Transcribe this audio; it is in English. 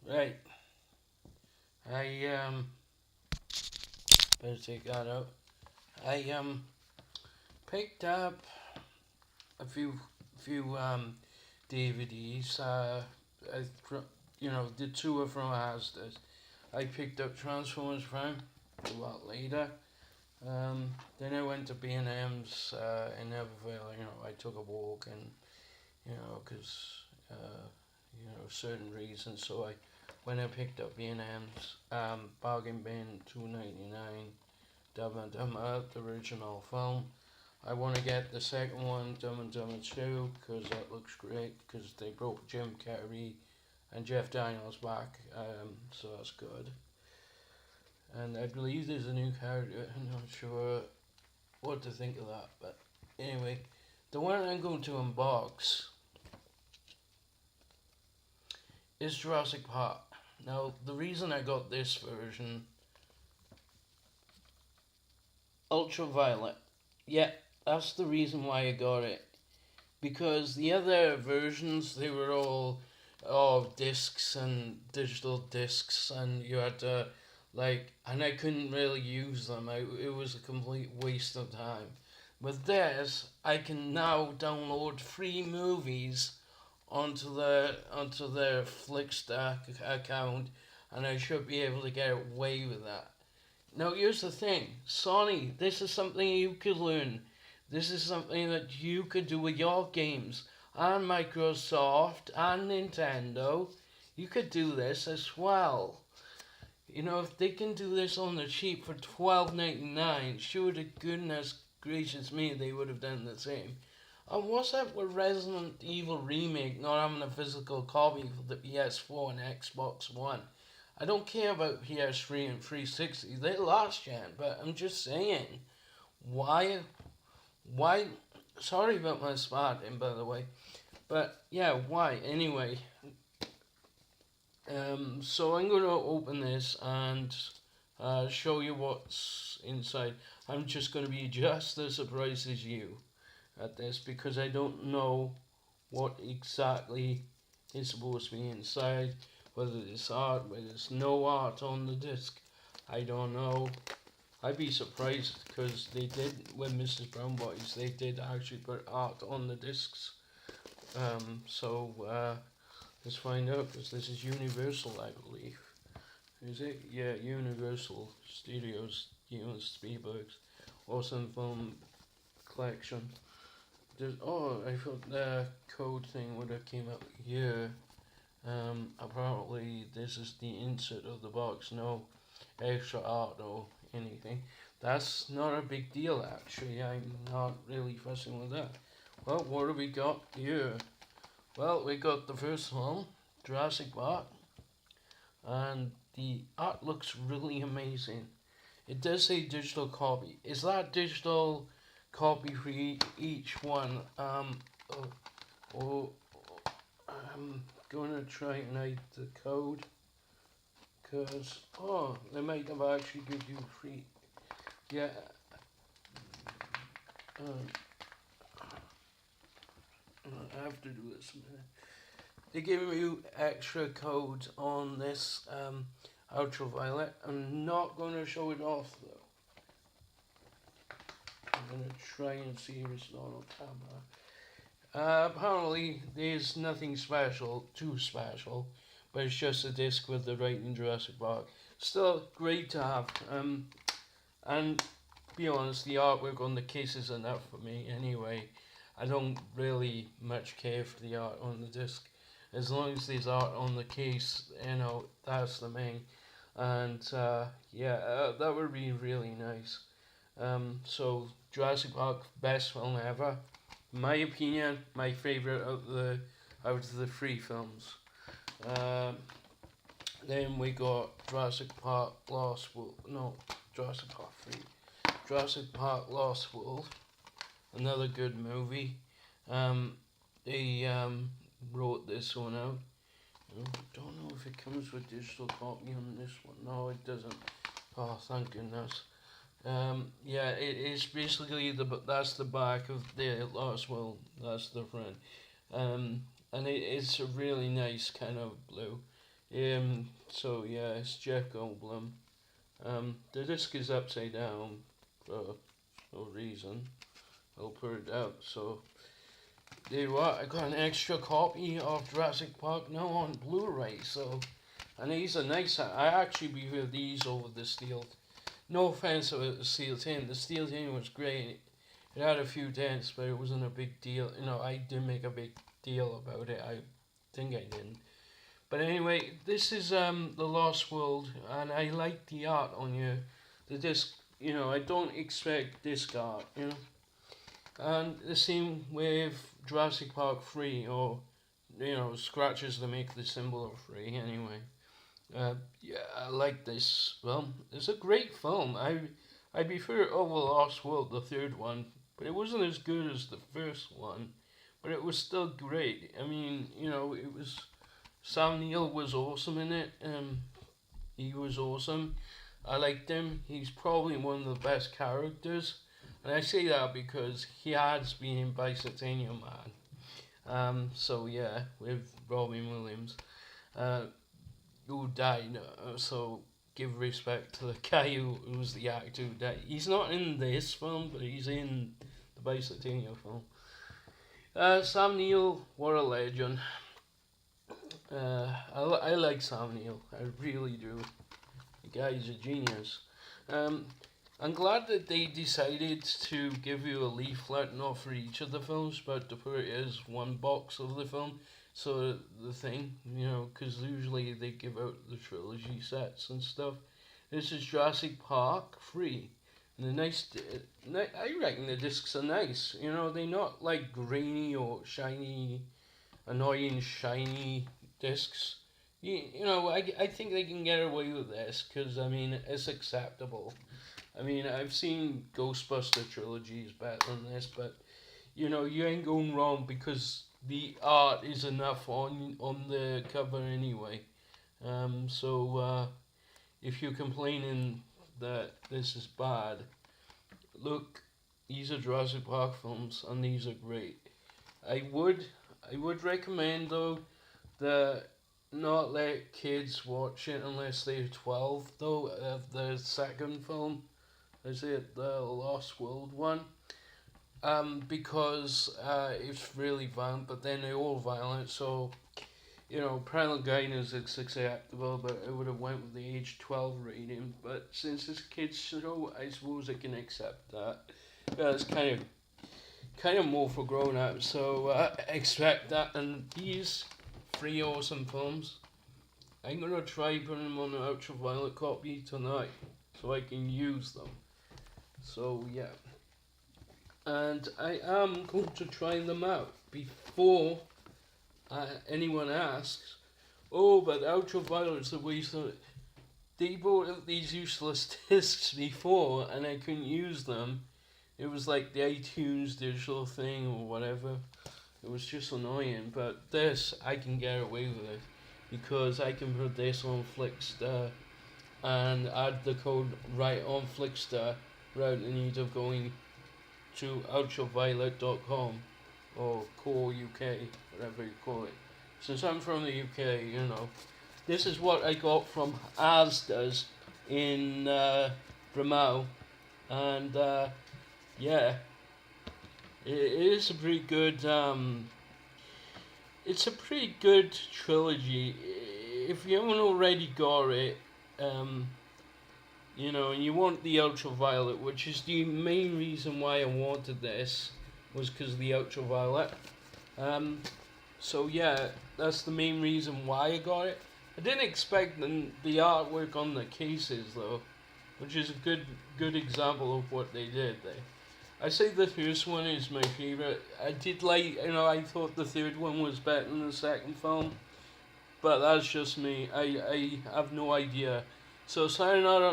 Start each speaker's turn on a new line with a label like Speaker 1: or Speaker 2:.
Speaker 1: Right. I better take that out. I picked up a few DVDs. The two are from Asda. I picked up Transformers Prime a lot later. Then I went to B&M's in Evervale. I took a walk and because uh, certain reasons. So when I picked up B&M's bargain bin $2.99 Dumb and Dumber, the original film. I want to get the second one, Dumb and Dumber 2, because that looks great. Because they brought Jim Carrey and Jeff Daniels back, so that's good. And I believe there's a new character. I'm not sure what to think of that, but anyway, the one I'm going to unbox is Jurassic Park. Now, the reason I got this version, ultraviolet. Yeah, that's the reason why I got it. Because the other versions, they were all discs and digital discs, and you had to and I couldn't really use them. It was a complete waste of time. With this, I can now download free movies onto their Flickster account, and I should be able to get away with that. Now, here's the thing, Sony, this is something you could learn. This is something that you could do with your games. And Microsoft and Nintendo, you could do this as well. If they can do this on the cheap for $12.99, sure to goodness gracious me, they would have done the same. And what's up with Resident Evil Remake not having a physical copy for the PS4 and Xbox One? I don't care about PS3 and 360, they last gen, but I'm just saying, why, why, sorry about my spotting by the way, but yeah, why, anyway, so I'm going to open this and show you what's inside. I'm just going to be just as surprised as you at this because I don't know what exactly is supposed to be inside. Whether it's art, whether there's no art on the disc, I don't know. I'd be surprised because they did, with Mrs. Brown Boys, they did actually put art on the discs. Let's find out because this is Universal, I believe. Is it? Yeah, Universal Studios, Spielberg's awesome film collection. I thought the code thing would have came up here. Apparently this is the insert of the box, no extra art or anything. That's not a big deal actually, I'm not really fussing with that. Well, what have we got here? Well, we got the first one, Jurassic Park, and the art looks really amazing. It does say digital copy. Is that digital copy for each one? Oh, I'm gonna try and hide the code because they might have actually give you free. Yeah. I have to do this. They give you extra codes on this ultraviolet. I'm not gonna show it off though. I'm gonna try and see if it's not on camera. Apparently, there's nothing special, too special, but it's just a disc with the writing Jurassic Park. Still great to have. And be honest, the artwork on the case is enough for me anyway. I don't really much care for the art on the disc. As long as there's art on the case, that's the main. And that would be really nice. So Jurassic Park, best film ever. In my opinion, my favourite out of the three films. Then we got Jurassic Park Lost World. No, Jurassic Park 3. Jurassic Park Lost World. Another good movie. They wrote this one out. I don't know if it comes with digital copy on this one. No, it doesn't. Oh, thank goodness. It is basically that's the back of the Lost World. That's the front. And it's a really nice kind of blue. So yeah, it's Jeff Goldblum. The disc is upside down for no reason. I'll put it out. So there you are. I got an extra copy of Jurassic Park now on Blu-ray. So, and these are nice. I actually prefer these over the steel. No offense about the steel tin. The steel tin was great. It had a few dents, but it wasn't a big deal. I didn't make a big deal about it. I think I didn't. But anyway, this is The Lost World, and I like the art on you. The disc, I don't expect disc art, And the same with Jurassic Park 3, or, scratches to make the symbol of 3, anyway. Yeah, I like this film. It's a great film. I prefer Over the Lost World, the third one, but it wasn't as good as the first one, but it was still great. I mean, it was Sam Neill was awesome in it. He was awesome. I liked him. He's probably one of the best characters, and I say that because he has been in Bicentennial Man. So yeah, with Robin Williams, who died. So give respect to the guy who was the actor who died. He's not in this film, but he's in the Bicentennial film. Sam Neill, what a legend. I like Sam Neill. I really do. The guy's a genius. I'm glad that they decided to give you a leaflet, not for each of the films, but to put it as one box of the film. So the thing, because usually they give out the trilogy sets and stuff. This is Jurassic Park 3. And I reckon the discs are nice. They're not like grainy or shiny, annoying shiny discs. I think they can get away with this because, it's acceptable. I've seen Ghostbuster trilogies better than this, but, you ain't going wrong because the art is enough on the cover anyway. So if you're complaining that this is bad, look, these are Jurassic Park films and these are great. I would recommend though that not let kids watch it unless they're 12 though. The second film, is it the Lost World one? Because it's really violent, but then they're all violent, so parental guidance is acceptable, but I would have went with the age 12 rating. But since it's kids show, I suppose I can accept that. It's kind of more for grown ups, so expect that. And these 3 awesome films, I'm gonna try putting them on the ultraviolet copy tonight, so I can use them. So yeah. And I am going to try them out before anyone asks, oh, but ultraviolet's a waste of it. They bought out these useless discs before and I couldn't use them. It was like the iTunes digital thing or whatever. It was just annoying, but this, I can get away with it because I can put this on Flickster and add the code right on Flickster without the need of going to ultraviolet.com or Core UK, whatever you call it. Since I'm from the UK, this is what I got from Asda's in Brynmawr, and yeah, it is a pretty good. It's a pretty good trilogy. If you haven't already got it, and you want the ultraviolet, which is the main reason why I wanted this, was because of the ultraviolet. So yeah, that's the main reason why I got it. I didn't expect the artwork on the cases though, which is a good example of what they did there. I say the first one is my favorite. I did like, I thought the third one was better than the second film, but that's just me. I have no idea. So sayonara.